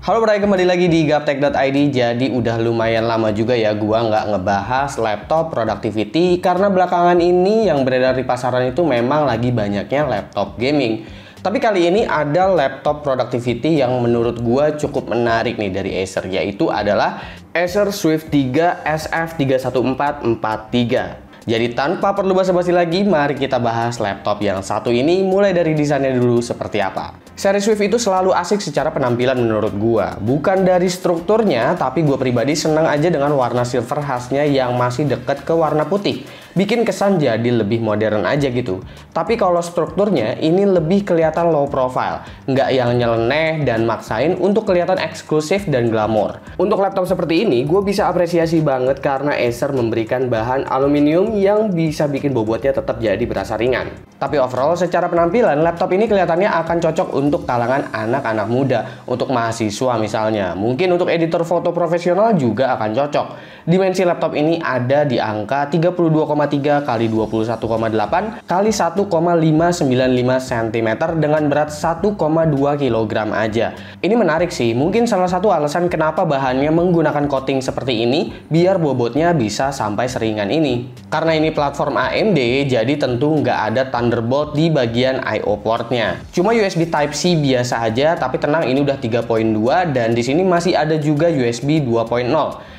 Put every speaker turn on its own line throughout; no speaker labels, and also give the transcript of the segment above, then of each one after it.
Halo bray, kembali lagi di gaptek.id. Jadi udah lumayan lama juga ya gua nggak ngebahas laptop productivity, karena belakangan ini yang beredar di pasaran itu memang lagi banyaknya laptop gaming. Tapi kali ini ada laptop productivity yang menurut gua cukup menarik nih dari Acer, yaitu adalah Acer Swift 3 SF31443. Jadi tanpa perlu basa-basi lagi, mari kita bahas laptop yang satu ini, mulai dari desainnya dulu seperti apa. Seri Swift itu selalu asik secara penampilan menurut gua. Bukan dari strukturnya, tapi gua pribadi senang aja dengan warna silver khasnya yang masih deket ke warna putih. Bikin kesan jadi lebih modern aja gitu. Tapi kalau strukturnya ini lebih kelihatan low profile, nggak yang nyeleneh dan maksain untuk kelihatan eksklusif dan glamor. Untuk laptop seperti ini, gue bisa apresiasi banget karena Acer memberikan bahan aluminium yang bisa bikin bobotnya tetap jadi berasa ringan. Tapi overall secara penampilan, laptop ini kelihatannya akan cocok untuk kalangan anak-anak muda, untuk mahasiswa misalnya. Mungkin untuk editor foto profesional juga akan cocok. Dimensi laptop ini ada di angka 32,3 x 21,8 x 1,595 cm dengan berat 1,2 kg aja. Ini menarik sih, mungkin salah satu alasan kenapa bahannya menggunakan coating seperti ini biar bobotnya bisa sampai seringan ini. Karena ini platform AMD, jadi tentu nggak ada Thunderbolt di bagian I/O portnya. Cuma USB Type-C biasa aja, tapi tenang, ini udah 3.2 dan di sini masih ada juga USB 2.0.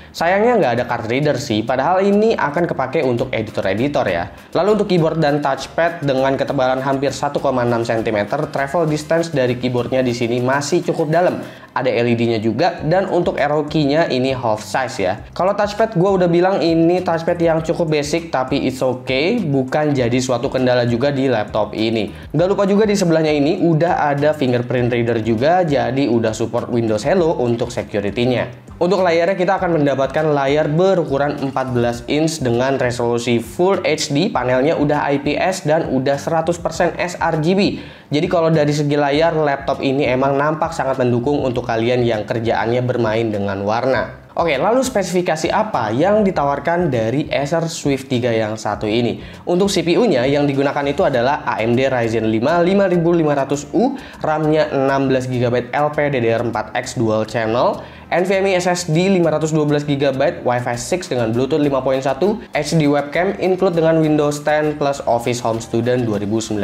Sayangnya nggak ada card reader sih, padahal ini akan kepake untuk editor-editor ya. Lalu untuk keyboard dan touchpad dengan ketebalan hampir 1,6 cm, travel distance dari keyboardnya di sini masih cukup dalam. Ada LED-nya juga, dan untuk arrow key-nya ini half size ya. Kalau touchpad gue udah bilang ini touchpad yang cukup basic, tapi it's okay, bukan jadi suatu kendala juga di laptop ini. Nggak lupa juga di sebelahnya ini udah ada fingerprint reader juga, jadi udah support Windows Hello untuk security-nya. Untuk layarnya kita akan mendapatkan layar berukuran 14 inch dengan resolusi Full HD, panelnya udah IPS dan udah 100% sRGB. Jadi kalau dari segi layar, laptop ini emang nampak sangat mendukung untuk kalian yang kerjaannya bermain dengan warna. Oke, lalu spesifikasi apa yang ditawarkan dari Acer Swift 3 yang satu ini? Untuk CPU-nya yang digunakan itu adalah AMD Ryzen 5 5500U, RAM-nya 16GB LPDDR4X Dual Channel, NVMe SSD 512GB, Wi-Fi 6 dengan Bluetooth 5.1, HD webcam, include dengan Windows 10 plus Office Home Student 2019.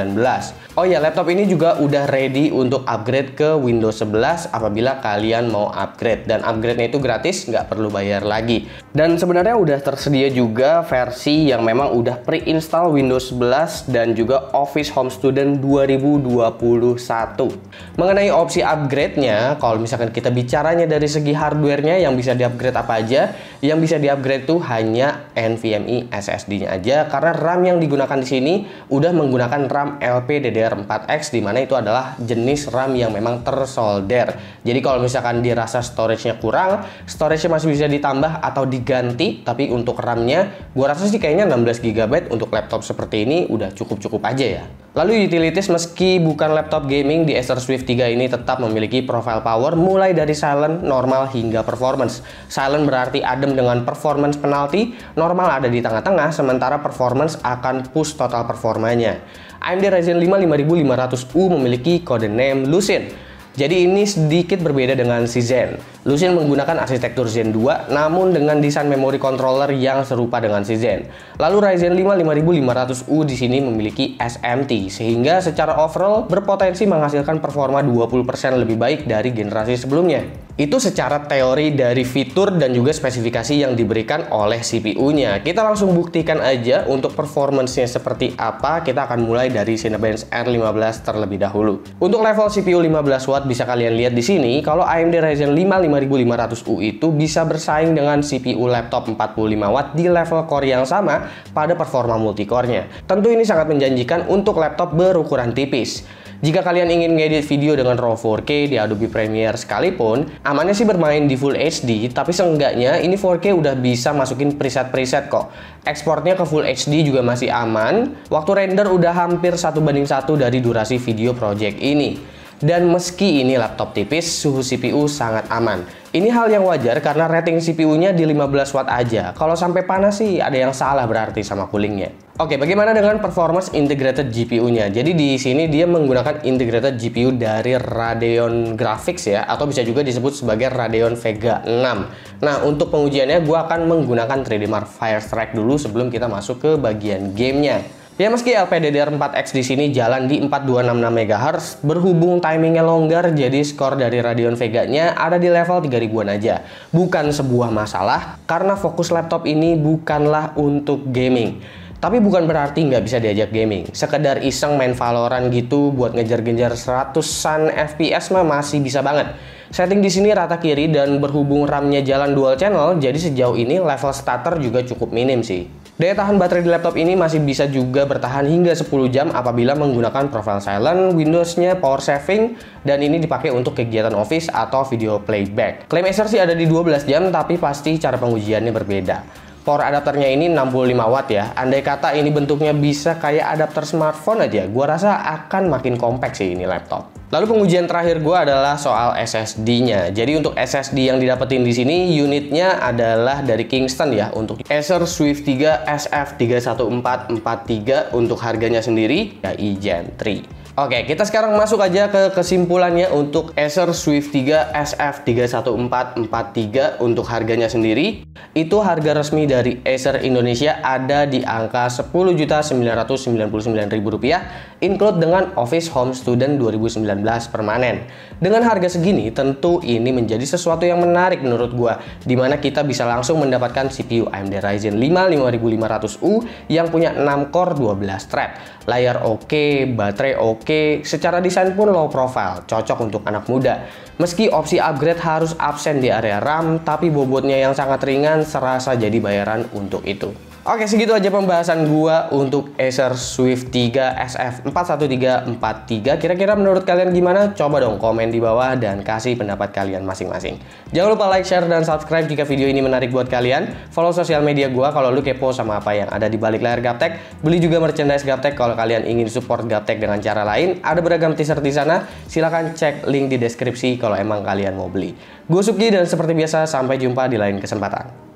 Oh ya, laptop ini juga udah ready untuk upgrade ke Windows 11 apabila kalian mau upgrade. Dan upgrade-nya itu gratis, nggak perlu bayar lagi. Dan sebenarnya udah tersedia juga versi yang memang udah pre-install Windows 11 dan juga Office Home Student 2021. Mengenai opsi upgrade-nya, kalau misalkan kita bicaranya dari segi hardware-nya, yang bisa di-upgrade apa aja? Yang bisa di-upgrade tuh hanya NVMe SSD-nya aja, karena RAM yang digunakan di sini udah menggunakan RAM LPDDR4X, di mana itu adalah jenis RAM yang memang tersolder. Jadi kalau misalkan dirasa storage-nya kurang, storage-nya masih bisa ditambah atau diganti, tapi untuk RAM-nya gua rasa sih kayaknya 16GB untuk laptop seperti ini udah cukup-cukup aja ya. Lalu utilities, meski bukan laptop gaming, di Acer Swift 3 ini tetap memiliki profile power mulai dari silent, normal hingga performance. Silent berarti adem dengan performance penalti, normal ada di tengah-tengah, sementara performance akan push total performanya. AMD Ryzen 5 5500U memiliki kode name Lucene. Jadi ini sedikit berbeda dengan si Zen. Lucene menggunakan arsitektur Zen 2 namun dengan desain memori controller yang serupa dengan si Zen. Lalu Ryzen 5 5500U di sini memiliki SMT sehingga secara overall berpotensi menghasilkan performa 20% lebih baik dari generasi sebelumnya. Itu secara teori dari fitur dan juga spesifikasi yang diberikan oleh CPU-nya. Kita langsung buktikan aja untuk performance-nya seperti apa. Kita akan mulai dari Cinebench R15 terlebih dahulu. Untuk level CPU 15 watt bisa kalian lihat di sini kalau AMD Ryzen 5 5500U itu bisa bersaing dengan CPU laptop 45 watt di level core yang sama pada performa multicore-nya. Tentu ini sangat menjanjikan untuk laptop berukuran tipis. Jika kalian ingin ngedit video dengan RAW 4K di Adobe Premiere sekalipun, amannya sih bermain di Full HD, tapi seenggaknya ini 4K udah bisa masukin preset-preset kok. Ekspornya ke Full HD juga masih aman, waktu render udah hampir 1:1 dari durasi video project ini. Dan meski ini laptop tipis, suhu CPU sangat aman. Ini hal yang wajar karena rating CPU-nya di 15 watt aja. Kalau sampai panas sih ada yang salah berarti sama coolingnya. Oke, bagaimana dengan performance integrated GPU-nya? Jadi di sini dia menggunakan integrated GPU dari Radeon Graphics ya, atau bisa juga disebut sebagai Radeon Vega 6. Nah, untuk pengujiannya gue akan menggunakan 3D Mark Firestrike dulu sebelum kita masuk ke bagian gamenya. Ya, meski LPDDR4X di sini jalan di 4266 MHz, berhubung timingnya longgar, jadi skor dari Radeon Vega-nya ada di level 3000-an aja. Bukan sebuah masalah, karena fokus laptop ini bukanlah untuk gaming. Tapi bukan berarti nggak bisa diajak gaming. Sekedar iseng main Valorant gitu buat ngejar-ngejar 100-an FPS mah masih bisa banget. Setting di sini rata kiri dan berhubung RAM-nya jalan dual channel, jadi sejauh ini level starter juga cukup minim sih. Daya tahan baterai di laptop ini masih bisa juga bertahan hingga 10 jam apabila menggunakan profile silent, Windows-nya power saving, dan ini dipakai untuk kegiatan office atau video playback. Klaim Acer sih ada di 12 jam, tapi pasti cara pengujiannya berbeda. Power adapternya ini 65 watt ya. Andai kata ini bentuknya bisa kayak adapter smartphone aja, gua rasa akan makin compact sih ini laptop. Lalu pengujian terakhir gua adalah soal SSD-nya. Jadi untuk SSD yang didapetin di sini unitnya adalah dari Kingston ya, untuk Acer Swift 3 SF31443 untuk harganya sendiri ya Gen 3. Oke, kita sekarang masuk aja ke kesimpulannya untuk Acer Swift 3 SF31443 untuk harganya sendiri. Itu harga resmi dari Acer Indonesia ada di angka Rp10.999.000, include dengan Office Home Student 2019 permanen. Dengan harga segini, tentu ini menjadi sesuatu yang menarik menurut gua, dimana kita bisa langsung mendapatkan CPU AMD Ryzen 5 5500U yang punya 6 core 12 thread. Layar oke, baterai oke, secara desain pun low profile, cocok untuk anak muda. Meski opsi upgrade harus absen di area RAM, tapi bobotnya yang sangat ringan serasa jadi bayaran untuk itu. Oke, segitu aja pembahasan gua untuk Acer Swift 3 SF41343. Kira-kira menurut kalian gimana? Coba dong komen di bawah dan kasih pendapat kalian masing-masing. Jangan lupa like, share, dan subscribe jika video ini menarik buat kalian. Follow sosial media gua kalau lu kepo sama apa yang ada di balik layar Gaptek. Beli juga merchandise Gaptek kalau kalian ingin support Gaptek dengan cara lain. Ada beragam teaser di sana. Silahkan cek link di deskripsi kalau emang kalian mau beli. Gue Suki dan seperti biasa sampai jumpa di lain kesempatan.